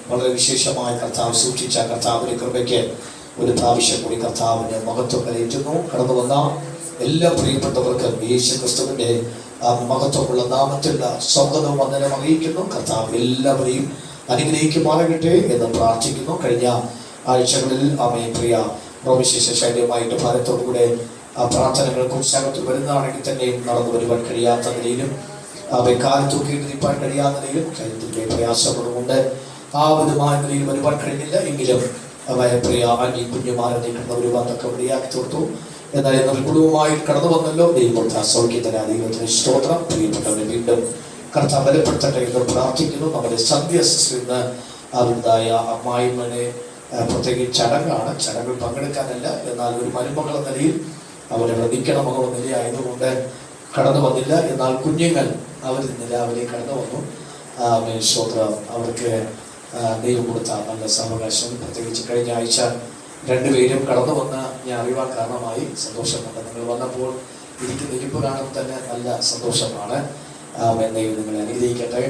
വളരെ വിശേഷമായി കർത്താവ് സൂക്ഷിച്ച കർത്താവിന്റെ കൃപയ്ക്ക് ഒരു പ്രാവശ്യം കൂടി കർത്താവിന് മഹത്വം കരയറ്റുന്നു. കടന്നു വന്ന എല്ലാ പ്രിയപ്പെട്ടവർക്കും യേശു ക്രിസ്തുവിന്റെ മഹത്വമുള്ള നാമത്തിലുള്ള സ്വാഗതവും വന്ദനം അറിയിക്കുന്നു. കർത്താവ് എല്ലാവരെയും അനുഗ്രഹിക്കുമാറാകട്ടെ എന്ന് പ്രാർത്ഥിക്കുന്നു. കഴിഞ്ഞ ആഴ്ചകളിൽ പ്രിയ വിശേഷ ശൈലിയുമായിട്ട് ഭാരത്തോടുകൂടെ പ്രാർത്ഥനകൾക്കും ഉത്സാഹത്തിൽ വരുന്നതാണെങ്കിൽ തന്നെയും നടന്നു വരുവാൻ കഴിയാത്ത നിലയിലും കാലത്തൂക്കിയിരിക്കാൻ കഴിയാത്ത നിലയിലും ശരീരത്തിൻ്റെ പ്രയാസങ്ങളുമുണ്ട്. ആ വിധമായ നിലയിൽ വരുവാൻ കഴിഞ്ഞില്ല. എങ്കിലും പ്രിയ അന്യ കുഞ്ഞുമാരെ വരുവാനൊക്കെ ഇടയാക്കി തീർത്തു. എന്നാൽ എന്നാൽ കുടുംബമായി കടന്നു വന്നല്ലോ. ദൈവം സൗഖ്യത്തിന് ദൈവത്തിന് സ്തോത്രം. പ്രിയപ്പെട്ടവരെ വീണ്ടും കർത്താവ് ബലപ്പെടുത്തട്ടെ എന്ന് പ്രാർത്ഥിക്കുന്നു. നമ്മുടെ സന്ധ്യസിൽ നിന്ന് അവരുടേതായ അമ്മായിമ്മനെ പ്രത്യേകിച്ച് ചടങ്ങാണ്. ചടങ്ങിൽ പങ്കെടുക്കാനല്ല, എന്നാൽ ഒരു മരുമകൾ എന്ന നിലയിൽ അവരുടെ നിൽക്കണമകളോ നിലയായതുകൊണ്ട് കടന്നു വന്നില്ല. എന്നാൽ കുഞ്ഞുങ്ങൾ അവർ ഇന്ന് രാവിലെ കടന്നു വന്നു. സ്തോത്രം. അവർക്ക് ദൈവം കൊടുത്ത നല്ല സാവകാശം. പ്രത്യേകിച്ച് കഴിഞ്ഞ ആഴ്ച രണ്ടുപേരും കടന്നു വന്ന് ഞാൻ അറിയാൻ കാരണമായി സന്തോഷമുണ്ട്. നിങ്ങൾ വന്നപ്പോൾ ഇരിക്കുന്ന ഇരിപ്പ് കാണുമ്പോൾ തന്നെ നല്ല സന്തോഷമാണ്. ദൈവം നിങ്ങളെ അനുഗ്രഹിക്കട്ടെ.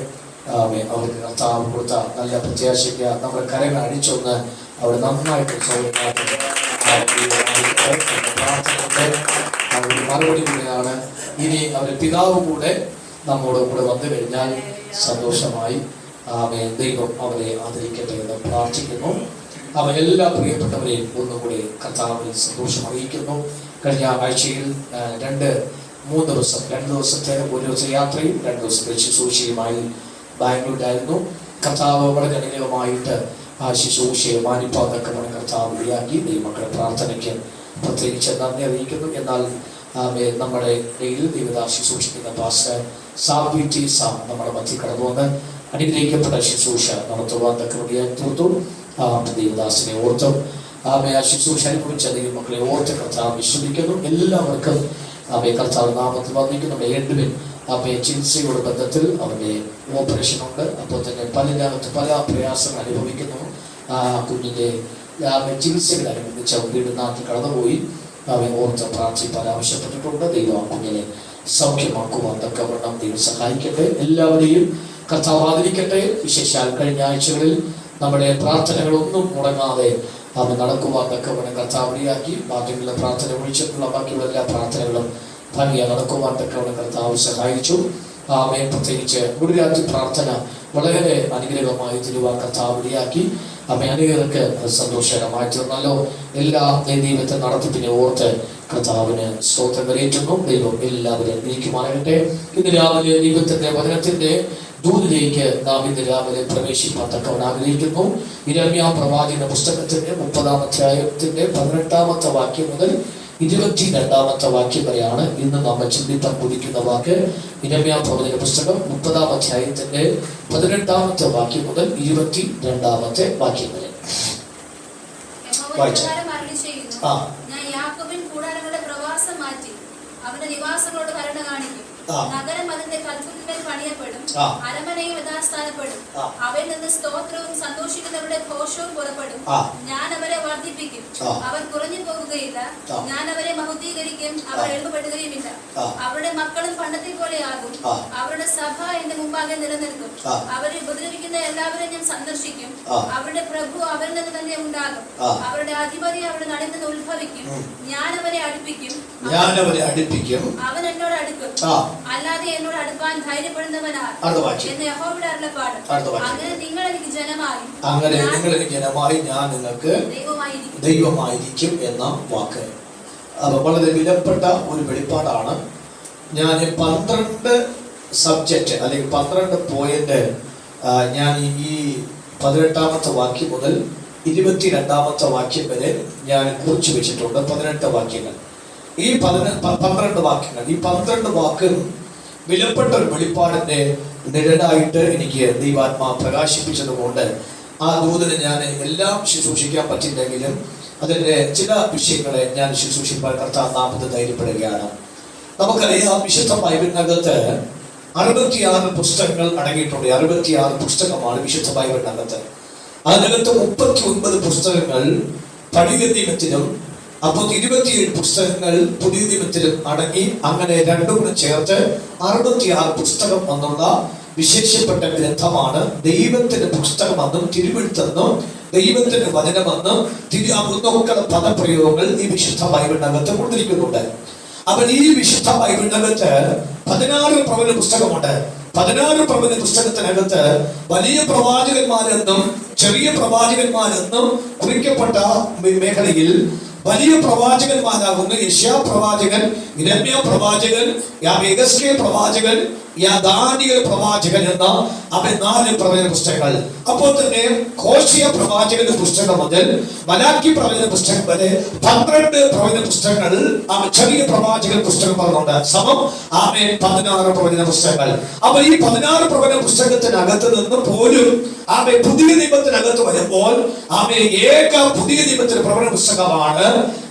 അവർക്ക് കർത്താവ് കൊടുത്ത നല്ല പ്രത്യാശയ്ക്ക് നമ്മുടെ കരങ്ങൾ അടിച്ചൊന്ന് അവർ നന്നായിട്ട് മറുപടി കൂടെയാണ്. ഇനി അവരുടെ പിതാവ് കൂടെ നമ്മോട് കൂടെ വന്നു കഴിഞ്ഞാൽ സന്തോഷമായി. ദൈവം അവരെ ആദരിക്കട്ടെ എന്ന് പ്രാർത്ഥിക്കുന്നു. എല്ലാ പ്രിയപ്പെട്ടവരെയും ഒന്നുകൂടി കർത്താവിൽ സന്തോഷം അറിയിക്കുന്നു. കഴിഞ്ഞ ആഴ്ചയിൽ 2-3 ദിവസത്തെ ഒരു ദിവസം യാത്രയും 2 ദിവസത്തെ ശുശ്രൂഷയുമായി ബാംഗ്ലൂരിലായിരുന്നു. കർത്താവ് വളരെ അനുഗ്രഹമായിട്ട് ആ ശുശ്രൂഷയെ മാനിപ്പാതൊക്കെ കർത്താവ് ഇടയാക്കി. ദൈവമക്കളുടെ പ്രാർത്ഥനയ്ക്ക് പ്രത്യേകിച്ച് നന്ദി അറിയിക്കുന്നു. എന്നാൽ നമ്മുടെ ദൈവദാസി സൂക്ഷിക്കുന്ന പാസ്റ്റർ സാബിറ്റി സാം നമ്മുടെ മധ്യ കടന്നു വന്ന് അനുഗ്രഹിക്കപ്പെട്ട ശുശ്രൂഷ നടത്തുവാൻ തക്കവടിയായി തീർത്തു. ദൈവദാസിനെ ഓർത്തും ആ ശുശ്രൂഷ അനുഭവിച്ച ദൈവമക്കളെ ഓർത്ത് കർത്താവ് വിശ്വസിക്കുന്നു. എല്ലാവർക്കും കർത്താവ് നാമത്തിൽ വന്നിരിക്കുന്നു. എഡ്വിൻ ചികിത്സയുടെ ബന്ധത്തിൽ അവന്റെ ഓപ്പറേഷൻ ഉണ്ട്. അപ്പോൾ തന്നെ പല പ്രയാസങ്ങൾ അനുഭവിക്കുന്നു. കുഞ്ഞിന്റെ ചികിത്സകളനുബന്ധിച്ച് അവൻ വീട് നാട്ടിൽ കടന്നുപോയി. അവൻ ഓർത്ത് പ്രാർത്ഥിപ്പാൻ ആവശ്യപ്പെട്ടിട്ടുണ്ട്. ദൈവം കുഞ്ഞിനെ സൗഖ്യമാക്കുവാൻ തക്കവണ്ണം ദൈവം സഹായിക്കട്ടെ. എല്ലാവരെയും കർത്താവ് ആദരിക്കട്ടെ. വിശേഷാൽ കഴിഞ്ഞ ആഴ്ചകളിൽ നമ്മുടെ പ്രാർത്ഥനകളൊന്നും മുടങ്ങാതെ അവൻ നടക്കുവാൻ തക്കവണ്ണം കർത്താവ് ഇടയാക്കി. ബാക്കിയുള്ള പ്രാർത്ഥന ഒഴിച്ചിട്ടുള്ള ബാക്കിയുള്ള എല്ലാ പ്രാർത്ഥനകളും ഭംഗിയായി നടക്കുവാൻ തക്കവണ്ണം കർത്താവ് സഹായിച്ചു. പ്രത്യേകിച്ച് ഗുരുരാത്രി പ്രാർത്ഥന വളരെ അനുഗ്രഹമായി തിരുവാൻ കർത്താവ് ഇടയാക്കി. അനേകർക്ക് സന്തോഷകരമായി തീർന്നല്ലോ. എല്ലാ ദൈവത്തെ നടത്തിപ്പിനെ ഓർത്ത് കർത്താവിന് സ്തോത്രം കരയേറ്റുന്നു. ദൈവം എല്ലാവരെയും നീക്കുമാറാകട്ടെ. ഇന്ന് രാവിലെ ദൈവത്തിന്റെ വചനത്തിന്റെ ദൂതിലേക്ക് നാം ഇന്ന് രാവിലെ പ്രവേശിക്കാൻ തക്കവണ്ണം ആഗ്രഹിക്കുന്നു. യിരെമ്യാ പ്രവാചകന്റെ പുസ്തകത്തിന്റെ 30-ാം അധ്യായത്തിന്റെ 18-ാമത്തെ വാക്യം മുതൽ 22-ാമത്തെ വാക്യം വരെയാണ് ഇന്ന് നമ്മൾ ചിന്തിക്കാൻ കുതിക്കുന്ന വാക്ക്. യിരെമ്യാ പ്രവാചകന്റെ പുസ്തകം 30-ാം അധ്യായത്തിന്റെ 18-ാമത്തെ വാക്യം മുതൽ 22-ാമത്തെ വാക്യം വരെ വായിച്ചു. അവന്റെ നിവാസങ്ങളോട് കരുണ കാണിക്കും. നഗരം അതിന്റെ കൽപ്പത്തിന്മേൽ പണിയപ്പെടും, അരമനയും യഥാസ്ഥാനപ്പെടും. അവയിൽ നിന്ന് സ്തോത്രവും സന്തോഷിക്കുന്നവരുടെ ഘോഷവും പുറപ്പെടും. ഞാൻ അവരെ വർദ്ധിപ്പിക്കും, അവർ കുറഞ്ഞു പോകുകയില്ല. ഞാൻ അവരെ മഹുദ്ധീകരിക്കും, അവർ എഴുതപ്പെടുകയുമില്ല. അവരുടെ മക്കളും പണ്ടത്തെ പോലെയാകും. അവരുടെ സഭ എന്റെ മുമ്പാകെ നിലനിൽക്കും. അവരെ ഉപദ്രവിക്കുന്ന എല്ലാവരെയും ഞാൻ സന്ദർശിക്കും. അവരുടെ പ്രഭു അവരിൽ നിന്ന് തന്നെ ഉണ്ടാകും. അവരുടെ അധിപതി അവരുടെ നടുവിൽ നിന്ന് ഉത്ഭവിക്കും. ഞാൻ അവരെ അടുപ്പിക്കും, അവൻ എന്നോട് അടുക്കും. അല്ലാതെ എന്നോട് അടുപ്പാൻ ധൈര്യപ്പെടുന്നവനാണ് എന്ന് യഹോവയുടെ അരുളപ്പാട്. അങ്ങനെ നിങ്ങൾ എനിക്ക് ജനമായി ഞാൻ നിങ്ങൾക്ക് ദൈവമായിരിക്കും എന്ന വാക്ക്. അത് വളരെ വിലപ്പെട്ട ഒരു വെളിപ്പാടാണ്. ഞാൻ 12 സബ്ജക്റ്റ് അല്ലെങ്കിൽ 12 പോയിന്റ് ഞാൻ ഈ 18-ാമത്തെ വാക്യം മുതൽ 22-ാമത്തെ വാക്യം വരെ ഞാൻ കുറിച്ചു വെച്ചിട്ടുണ്ട്. 18 വാക്യങ്ങൾ. ഈ 12 വാക്യങ്ങൾ, ഈ 12 വാക്കും വിലപ്പെട്ട ഒരു വെളിപ്പാടിന്റെ നിഴലായിട്ട് എനിക്ക് ദൈവാത്മാ പ്രകാശിപ്പിച്ചതുകൊണ്ട് ആ ദൂതനെ ഞാൻ എല്ലാം ശുശ്രൂഷിക്കാൻ പറ്റില്ലെങ്കിലും അതിൻ്റെ ചില വിഷയങ്ങളെ ഞാൻ ശുശ്രൂഷിക്കാൻ കർത്താവ് നാമത്തിൽ ധൈര്യപ്പെടുകയാണ്. നമുക്കറിയാം, വിശുദ്ധ ബൈബിളിനകത്ത് 66 പുസ്തകങ്ങൾ അടങ്ങിയിട്ടുണ്ട്. 66 പുസ്തകമാണ് വിശുദ്ധ ബൈബിളിനകത്ത്. അതിനകത്ത് 39 പുസ്തകങ്ങൾ പഴയ നിയമത്തിലും അപ്പോൾ 27 പുസ്തകങ്ങൾ പുതിയ നിയമത്തിലും അടങ്ങി. അങ്ങനെ രണ്ടും കൂടെ ചേർത്ത് 66 പുസ്തകം എന്നുള്ള വിശേഷപ്പെട്ട ഗ്രന്ഥമാണ്, ദൈവത്തിന്റെ പുസ്തകം വചനമെന്നും തിരുവെഴുത്തെന്നും ദൈവത്തിന്റെ വചനമെന്നും ഒന്നൊക്കെ പദപ്രയോഗങ്ങൾ ഈ വിശുദ്ധ ബൈബിളിനകത്ത് കൊടുത്തിരിക്കുന്നുണ്ട്. അവൻ ഈ വിശുദ്ധ ബൈബിളിനകത്ത് 16 പ്രവചന പുസ്തകമുണ്ട്. 16 പ്രവചന പുസ്തകത്തിനകത്ത് വലിയ പ്രവാചകന്മാരെന്നും ചെറിയ പ്രവാചകന്മാരെന്നും കുറിക്കപ്പെട്ട മേഖലയിൽ വലിയ പ്രവാചകന്മാരാകുന്ന യെശയ്യാ പ്രവാചകൻ, യിരെമ്യാ പ്രവാചകൻ, യെഹെസ്കേൽ പ്രവാചകൻ, ദാനിയേൽ പ്രവാചകൻ എന്ന അവൻ 4 പ്രവചന പുസ്തകങ്ങൾ. അപ്പോൾ തന്നെ ഹോശേയ പ്രവാചകന്റെ പുസ്തകം മുതൽ മലാക്കി പ്രവചന പുസ്തകം വരെ 12 പ്രവചന പുസ്തകങ്ങൾ ചെറിയ പ്രവാചകൻ പുസ്തകം പറഞ്ഞുണ്ട്. സമം 16 പ്രവചന പുസ്തകങ്ങൾ. അപ്പൊ ഈ 16 പ്രവചന പുസ്തകത്തിനകത്ത് നിന്ന് പോലും പുതിയ നിയമത്തിനകത്ത് വരുമ്പോൾ ഏക പുതിയ നിയമത്തിന്റെ പ്രവചന പുസ്തകമാണ്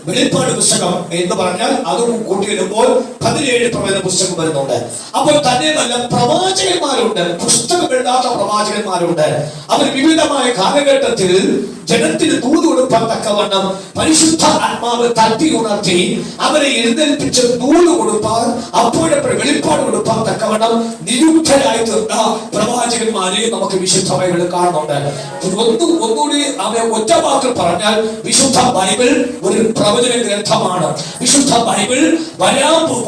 വെളിപ്പാട് പുസ്തകം എന്ന് പറഞ്ഞാൽ അതും കൂട്ടി വരുമ്പോൾ 17 പ്രവചന പുസ്തകം വരുന്നുണ്ട്. അപ്പോൾ തന്നെയല്ല പ്രവാചകന്മാരുണ്ട്, പുസ്തകം എഴുതാത്ത പ്രവാചകന്മാരുണ്ട്. അവർ വിവിധമായ കാലഘട്ടത്തിൽ ജനത്തിന് ദൂത് കൊടുക്കാൻ തക്കവണ്ണം പരിശുദ്ധ ആത്മാവ് തട്ടി ഉണർത്തി അവരെ എഴുന്നേൽപ്പിച്ച് ദൂത് കൊടുപ്പാൻ, അപ്പോഴപ്പോഴും വെളിപ്പാട് കൊടുപ്പാൻ തക്കവണ്ണം നിയുക്തരായി തീർന്ന പ്രവാചകന്മാരെ നമുക്ക് വിശുദ്ധ ബൈബിളിൽ കാണുന്നുണ്ട്. ഒന്നുകൂടി ഒറ്റ വാക്കിൽ പറഞ്ഞാൽ വിശുദ്ധ ബൈബിൾ ഒരു പ്രവചന ഗ്രന്ഥമാണ്. വിശുദ്ധ ബൈബിൾ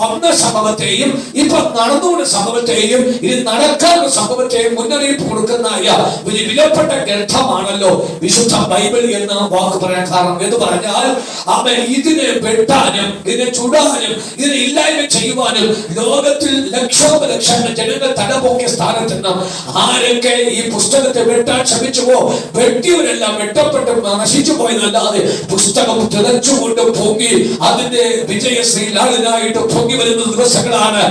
വന്ന സംഭവത്തെയും ഇപ്പൊ നടന്നുകൊണ്ട സംഭവത്തെയും ഇനി നടക്കാനുള്ള സംഭവത്തെയും മുന്നറിയിപ്പ് കൊടുക്കുന്ന ഒരു വിലപ്പെട്ട ഗ്രന്ഥമാണല്ലോ വിശുദ്ധ ബൈബിൾ എന്ന വാക്ക് പറയാൻ കാരണം എന്ന് പറഞ്ഞാൽ ഇതിനെ വെട്ടാനും ഇതിനെ ചുടാനും ഇതിനെ ഇല്ലായ്മ ചെയ്യുവാനും ലോകത്തിൽ ലക്ഷോപലക്ഷങ്ങൾ ജനങ്ങൾ തലപൊക്കിയ സ്ഥാനത്ത് നിന്ന് ആരൊക്കെ ഈ പുസ്തകത്തെ വെട്ടാൻ ശ്രമിച്ചുവോ വെട്ടിയവരെല്ലാം വെട്ടപ്പെട്ട് നശിച്ചു പോയതല്ലാതെ പുസ്തകം തിളച്ചുകൊണ്ട് പൊങ്ങി അതിന്റെ വിജയശ്രീലാളിനായിട്ട് പൊങ്ങി വരുന്ന ദിവസങ്ങളാണ്.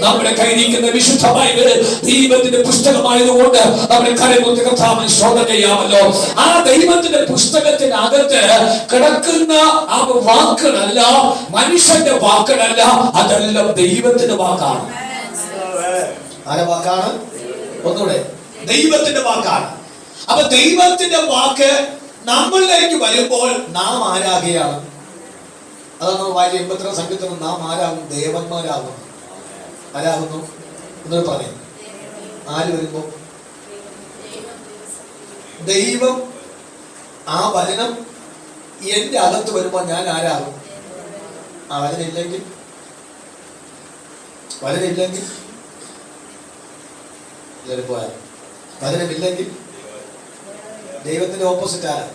നമ്മുടെ കയ്യിരിക്കുന്ന വിശുദ്ധ ബൈബിൾ ദൈവത്തിന്റെ പുസ്തകമായതുകൊണ്ട് നമ്മുടെ കരമുത്തി കർത്താവിന് ശോധന ചെയ്യാമല്ലോ. ആ ദൈവത്തിന്റെ പുസ്തകത്തിനകത്ത് കിടക്കുന്ന ആ വാക്കുകളല്ല മനുഷ്യന്റെ വാക്കുകളല്ല, അതെല്ലാം ദൈവത്തിന്റെ വാക്കാണ്. ആരുടെ വാക്കാണ്? ഒന്നുകൂടെ, ദൈവത്തിന്റെ വാക്കാണ്. അപ്പൊ ദൈവത്തിന്റെ വാക്ക് നമ്മളിലേക്ക് വരുമ്പോൾ നാം ആരാകുകയാണ്? അതാണ് വായിച്ച 82 സംഗീതത്തിൽ നാം ആരാകും? ദേവന്മാരാകുന്നു. ആരാകുന്നു എന്നൊരു പറയും. ആര് വരുമ്പോ ദൈവം ആ വചനം എന്റെ അകത്ത് വരുമ്പോൾ ഞാൻ ആരാകും? ആ വചനമില്ലെങ്കിൽ പോയാൽ വചനമില്ലെങ്കിൽ ദൈവത്തിന്റെ ഓപ്പോസിറ്റ് ആരാ?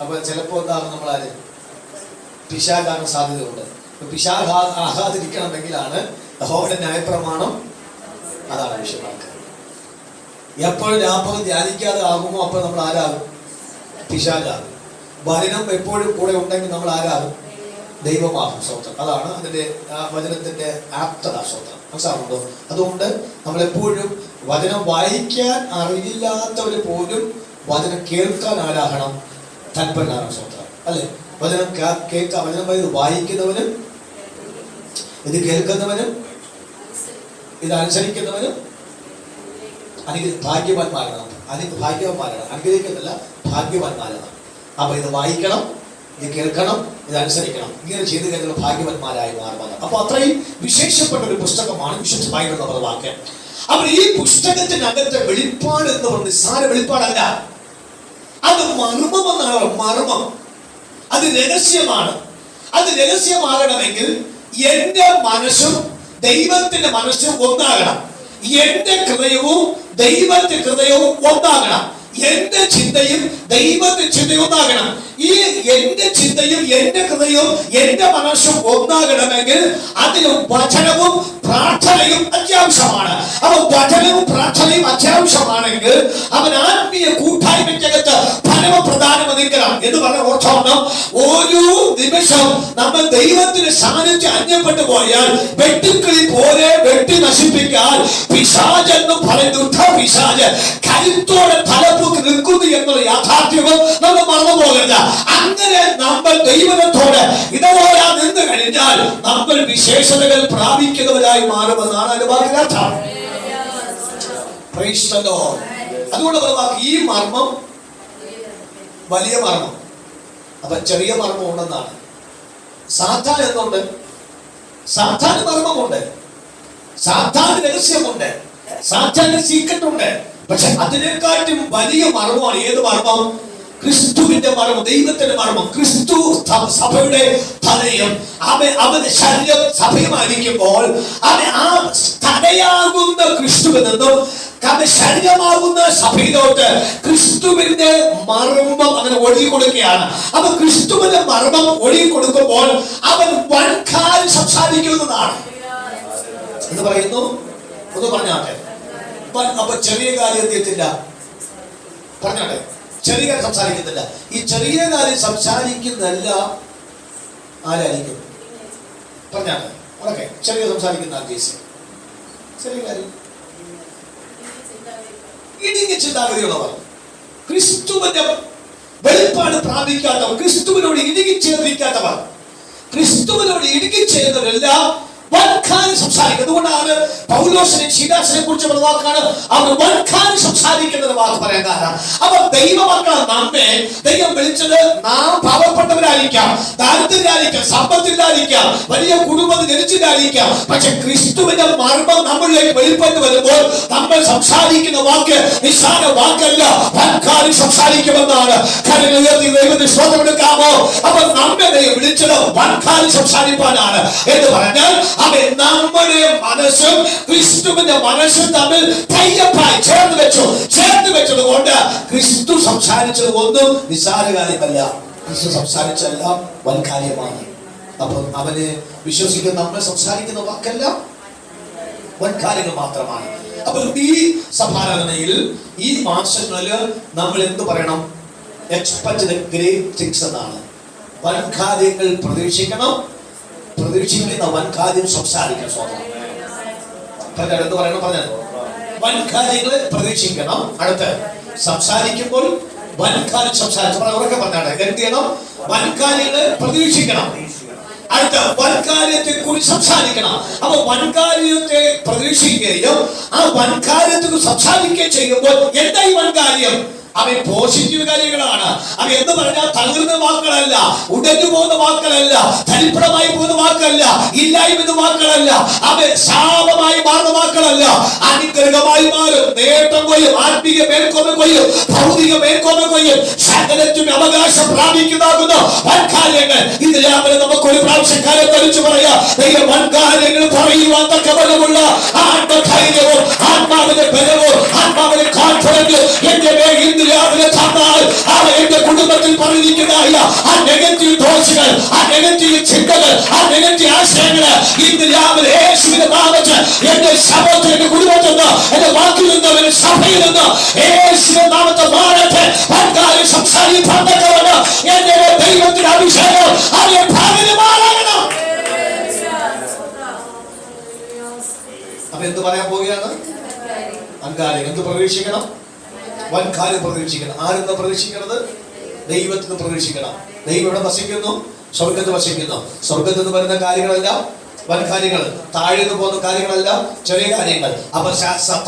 അപ്പൊ ചിലപ്പോ എന്താകും? നമ്മളാര് പിശാചാകാൻ സാധ്യതയുണ്ട്. പിശാചാകാതിരിക്കണമെങ്കിലാണ് യഹോവയുടെ ന്യായപ്രമാണം. അതാണ് വിഷയമാക്കുക. എപ്പോഴും രാപ്പകൽ ധ്യാനിക്കാതെ ആകുമോ അപ്പോൾ നമ്മൾ ആരാകും? പിശാചാകും. വചനം എപ്പോഴും കൂടെ ഉണ്ടെങ്കിൽ നമ്മൾ ആരാകും? ദൈവമാകും. സ്തോത്രം. അതാണ് അതിന്റെ വചനത്തിന്റെ ആപ്തത. സ്തോത്രം. മനസ്സിലാവുന്നുണ്ടോ? അതുകൊണ്ട് നമ്മളെപ്പോഴും വചനം വായിക്കാൻ അറിയില്ലാത്തവര് പോലും വചനം കേൾക്കാൻ ആരാകണം? തൽപരനാകണം. സ്തോത്രം. അല്ലെ? വചനം കേൾക്കാൻ, വചനം വായിക്കുന്നവനും ഇത് കേൾക്കുന്നവനും ഇത് അനുസരിക്കുന്നവനും ഭാഗ്യവാന്മാരാണ്. അനുഗ്രഹിക്കുന്നില്ല, ഭാഗ്യവാന്മാരാണ്. അപ്പൊ ഇത് വായിക്കണം, ഇത് കേൾക്കണം, ഇത് അനുസരിക്കണം. ഇങ്ങനെ ചെയ്ത് കഴിഞ്ഞാൽ ഭാഗ്യവാന്മാരായി മാറുന്നത്. അപ്പൊ അത്രയും വിശേഷപ്പെട്ട ഒരു പുസ്തകമാണ് വിശുദ്ധ ബൈബിൾ എന്നുള്ള വാക്ക്. അപ്പൊ ഈ പുസ്തകത്തിനകത്തെ വെളിപ്പാട് എന്ന് പറയുന്നത് നിസ്സാര വെളിപ്പാടല്ല. അത് മർമ്മമെന്നാണ്. മർമ്മം അത് രഹസ്യമാണ്. അത് രഹസ്യമാകണമെങ്കിൽ എന്റെ മനസ്സും ദൈവത്തിന്റെ മനസ്സും ഒന്നാകണം. എന്റെ ഹൃദയവും ദൈവത്തിന്റെ ഹൃദയവും ഒന്നാകണം. എന്റെ ചിന്തയും ദൈവത്തിന്റെ ചിന്തയും ഒന്നാകണം. ഈ എന്റെ ചിന്തയും എന്റെ ഹൃദയവും എന്റെ മനസ്സും ഒന്നാകണമെങ്കിൽ അതിന് വചനവും പ്രാർത്ഥനയും അത്യാവശ്യമാണ്. അപ്പൊ വചനവും പ്രാർത്ഥനയും അത്യാവശ്യമാണെങ്കിൽ അവൻ ആത്മീയ കൂട്ടായ്മയ്ക്കകത്ത് പരമപ്രധാനമധികം എന്ന് പറഞ്ഞ ഓർത്തോണം. ഓരോ നിമിഷം നമ്മൾ ദൈവത്തിന്റെ സാന്നിധ്യം അന്യപ്പെട്ടു പോയാൽ വെട്ടുക്കിളി പോലെ വെട്ടി നശിപ്പിക്കാൻ പിശാചെന്ന് പറയുന്ന പിശാച് കരുത്തോടെ തലപ്പൊക്കി നിൽക്കുന്നു എന്നുള്ള യാഥാർത്ഥ്യവും നമ്മൾ മറന്നു പോകരുത്. അങ്ങനെ നമ്മൾ ദൈവത്തോട് ഇതുപോലെ നിന്ന് കഴിഞ്ഞാൽ നമ്മൾ വിശേഷതകൾ പ്രാപിക്കുന്നവരായി മാറുമെന്നാണ് അതിന്റെ വാക്കിനർത്ഥം. അതുകൊണ്ട് ഈ മർമ്മം വലിയ മർമ്മം, അപ്പൊ ചെറിയ മർമ്മം ഉണ്ടെന്നാണ്. സാത്താൻ എന്നുണ്ട്, സാത്താൻ മർമ്മമുണ്ട്, സാത്താൻ രഹസ്യമുണ്ട്. സാത്താന്റെ സീക്രട്ട് ഉണ്ട്. പക്ഷെ അതിനെക്കാട്ടും വലിയ മർമ്മമാണ്. ഏത് മർമ്മം? ക്രിസ്തുവിന്റെ മർമ്മം, ദൈവത്തിന്റെ മർമ്മം. ക്രിസ്തു സഭയുടെ തലയും അവന്റെ ശരീരം സഭയുമായിരിക്കുമ്പോൾ ആ തലയാകുന്ന ക്രിസ്തുവിൽ നിന്നും ശരീരമാകുന്ന സഭയിലോട്ട് ക്രിസ്തുവിന്റെ മർമ്മം അങ്ങനെ ഒഴുകി കൊടുക്കുകയാണ്. അപ്പൊ ക്രിസ്തുവിന്റെ മർമ്മം ഒഴുകി കൊടുക്കുമ്പോൾ അവൻ വൻകാൽ സംസാരിക്കുന്നതാണ് എന്ന് പറയുന്നു. ഒന്ന് പറഞ്ഞാട്ടെ. അപ്പൊ ചെറിയ കാര്യം എത്തിയിട്ടില്ല, പറഞ്ഞാട്ടെ. ചെറിയ കാര്യം സംസാരിക്കുന്നില്ല. ഈ ചെറിയ കാര്യം സംസാരിക്കുന്നതല്ല ആരായിരിക്കും? പറഞ്ഞാട്ടെ. ഓക്കെ, ചെറിയ സംസാരിക്കുന്ന ആർജീസ്. ചെറിയ കാര്യം ഇടുങ്ങിയ ചിന്താഗതിയുള്ളവർ, ക്രിസ്തുവിന്റെ വെളിപ്പാട് പ്രാപിക്കാത്തവർ, ക്രിസ്തുവിനോട് ഇടുങ്ങിച്ചേർന്നിരിക്കാത്തവർ, ക്രിസ്തുവിനോട് ഇടുങ്ങിച്ചേർന്നവരെല്ലാം വൻകാലം സംസാരിക്കും. അതുകൊണ്ടാണ് പൗലോസിനെ ശീലാസിനെ കുറിച്ച് പറഞ്ഞ വാക്കാണ് അവർ വൻകാലം സംസാരിക്കുന്നത് വാക്ക് പറയാൻ കാരണം. അവർ ദൈവമക്കളെ നമ്മെ ദൈവം വിളിച്ചത് നാം പാവപ്പെട്ടവരായിരിക്കാം, ദാരിദ്ര്യരായിരിക്കാം, സമ്പത്തിലായിരിക്കാം, വലിയ കുടുംബത്തിൽ ജനിച്ചിട്ടായിരിക്കാം. പക്ഷെ ക്രിസ്തുവിന്റെ മർമ്മം നമ്മളിലേക്ക് വെളിപ്പെട്ട് വരുമ്പോൾ നമ്മൾ സംസാരിക്കുന്ന വാക്ക് നിസ്സാര വാക്കല്ല, വൻകാലം സംസാരിക്കുമെന്നാണ്. ദൈവത്തിന് ശ്രോതമെടുക്കാമോ? അപ്പൊ നമ്മെ ദൈവം വിളിച്ചത് വൻകാലം സംസാരിപ്പാനാണ് എന്ന് പറഞ്ഞാൽ നമ്മുടെ മനസ്സും ക്രിസ്തുവിന്റെ മനസ്സും തമ്മിൽ തയ്യപ്പായി ചേർന്ന് വെച്ചത് കൊണ്ട് ക്രിസ്തു സംസാരിച്ചത് ഒന്നും നിസ്സാര കാര്യമല്ല. ക്രിസ്തു സംസാരിച്ചെല്ലാം വൻകാര്യമാണ്. അപ്പം അവനെ വിശ്വസിക്കുന്ന നമ്മൾ സംസാരിക്കുന്ന വാക്കെല്ലാം വൻകാര്യങ്ങൾ മാത്രമാണ്. അപ്പൊ ഈ സഭാരാധനയിൽ ഈ മാസങ്ങളിൽ നമ്മൾ എന്ത് പറയണം? എക്സ്പെക്ട് ദ ഗ്രേറ്റ് തിങ്സ് എന്നാണ്. വൻകാര്യങ്ങൾ പ്രതീക്ഷിക്കണം, പ്രതീക്ഷിക്കുന്ന വൻകാര്യം സംസാരിക്കണം. എന്ത് പറയണം? പറഞ്ഞത് വൻകാര്യങ്ങൾ പ്രതീക്ഷിക്കണം. അടുത്ത് സംസാരിക്കുമ്പോൾ വൻകാര്യം ഉറക്കെ പറഞ്ഞാണ്. എന്ത് ചെയ്യണം? വൻകാര്യങ്ങൾ പ്രതീക്ഷിക്കണം. അടുത്ത വൻകാര്യത്തെ കുറിച്ച് സംസാരിക്കണം. അപ്പൊ വൻകാര്യത്തെ പ്രതീക്ഷിക്കുകയും ആ വൻകാര്യത്തെ സംസാരിക്കുകയും ചെയ്യുമ്പോൾ എന്താ ഈ വൻകാര്യം? അവൻ പോസിറ്റീവ് കാര്യങ്ങളാണ്. അവ എന്ന് പറഞ്ഞാൽ തകർന്ന വാക്കുകളല്ല, ഉടഞ്ഞു പോകുന്ന വാക്കുകളല്ല, തരിപ്പണമായി പോകുന്ന വാക്കല്ല, ഇല്ലായ്മ വാക്കുകളല്ല, അവൻ ശാപമായി മാറുന്ന വാക്കുകളല്ല, അനുഗ്രഹമായി മാറും. നേട്ടം കൊയ്യും, ആത്മീയ മേൽക്കോമ കൊയ്യും, ഭൗതിക മേൽക്കോമ കൊയ്യും, സകലത്തിനും അവകാശം പ്രാപിക്കുന്നതാകുന്ന വൻകാര്യങ്ങൾ. ഇത് രാവിലെ നമുക്ക് ഒരു പ്രാവശ്യക്കാരെ ധരിച്ചു പറയാം. ദൈവം വൻകാര്യങ്ങൾ പറയുവാൻ തക്കവണ്ണമുള്ള ആത്മധൈര്യവും ആത്മാവിന്റെ ബലവും ആത്മാവിന്റെ കോൺഫിഡൻസ് എന്റെ മേൽ രാവിലെ തന്നാൽ എന്റെ കുടുംബത്തിൽ പറഞ്ഞിരിക്കുന്നതായ ആ നെഗറ്റീവ് ദോഷങ്ങൾ, ആ നെഗറ്റീവ് ചിന്തകൾ, ആ നെഗറ്റീവ് ആശയങ്ങള് ഇന്ന് രാവിലെ യേശുവിനെ നാമത്തിൽ എന്റെ ശബ്ദത്തിൽ, എന്റെ കുടുംബത്തിൽ നിന്ന്, എന്റെ വാക്കിൽ നിന്ന്, എന്റെ സഭയിൽ നിന്ന് യേശുവിനെ നാമത്തിൽ മാറട്ടെ. വൻകാര്യം സംസാരിപ്പാത്തക്കവണ്ണം എന്റെ ദൈവത്തിന്റെ അഭിഷേകം അതിനെ ഭാഗമാകണം. അപ്പൊ എന്ത് പറയാൻ പോവുകയാണ്? വൻകാര്യം എന്ത് പ്രതീക്ഷിക്കണം? വൻകാര്യം പ്രതീക്ഷിക്കണം. ആരെന്ന് പ്രതീക്ഷിക്കുന്നത്? ദൈവത്തിന് പ്രതീക്ഷിക്കണം. ദൈവം ഇവിടെ വസിക്കുന്നു, സ്വർഗത്ത് വസിക്കുന്നു. സ്വർഗത്ത് നിന്ന് വരുന്ന കാര്യങ്ങളല്ല വൻകാര്യങ്ങൾ, താഴ്ന്നു പോകുന്ന കാര്യങ്ങളല്ല ചെറിയ കാര്യങ്ങൾ. അപ്പൊ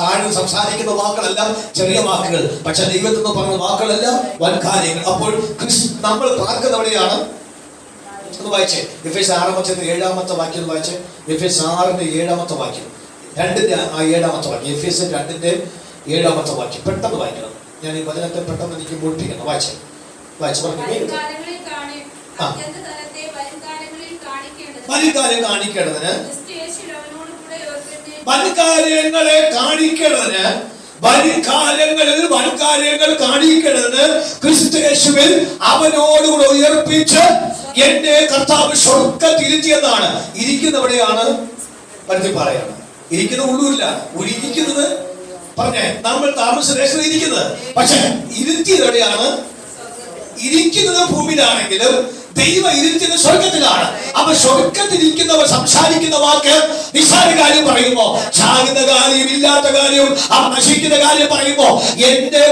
താഴ്ന്ന് സംസാരിക്കുന്ന വാക്കുകളല്ല ചെറിയ വാക്കുകൾ, പക്ഷെ ദൈവത്തിൽ നിന്ന് പറഞ്ഞ വാക്കുകളല്ല വൻകാര്യങ്ങൾ. അപ്പോൾ നമ്മൾ പാർക്കുന്നവിടെയാണ്. ഒന്ന് വായിച്ചേ, എഫേസ് 6:7 വാക്യം വായിച്ചേ. എഫേസ് 6:7 വാക്യം, 2:7 വാക്യം. എഫേസ് 2:7 വാക്യം പെട്ടെന്ന് വായിക്കണം. ഞാൻ ഈ വചനത്തെ പെട്ടെന്ന് എനിക്ക് മുഴുപ്പിക്കണം. വായിച്ചു വൻകാര്യം കാണിക്കേണ്ടതിന്, വൻകാര്യങ്ങളെ കാണിക്കേണ്ടതിന്, വൻകാര്യങ്ങൾ കാണിക്കേണ്ടതിന് ക്രിസ്തുയേശുവിൽ അവനോടുകൂടെ ഉയർപ്പിച്ച് എന്നെ കർത്താവ് സ്വർഗ്ഗത്തിലിരുത്തിയെന്നാണ്. ഇരിക്കുന്നവിടെയാണ് പരുത്തിപ്പാറയാണ്. ഇരിക്കുന്ന ഉള്ളൂരിലാണ്. ഇരിക്കുന്നത് പറഞ്ഞേ നമ്മൾ താമസദേശത്ത് ഇരിക്കുന്നത്. പക്ഷെ ഇരുത്തിയത് എവിടെയാണ്? ഇരിക്കുന്നത് ഭൂമിയിലാണെങ്കിലും ദൈവം ഇരുത്തിയത് സ്വർഗത്തിലാണ്. അപ്പൊ സ്വർഗത്തിലിരിക്കുന്നവർ സംസാരിക്കുന്ന വാക്ക് നിസ്സാര കാര്യം പറയുമ്പോ, ചാകുന്ന കാര്യം, ഇല്ലാത്ത കാര്യം, ആ നശിക്കുന്ന കാര്യം പറയുമ്പോ എന്റെ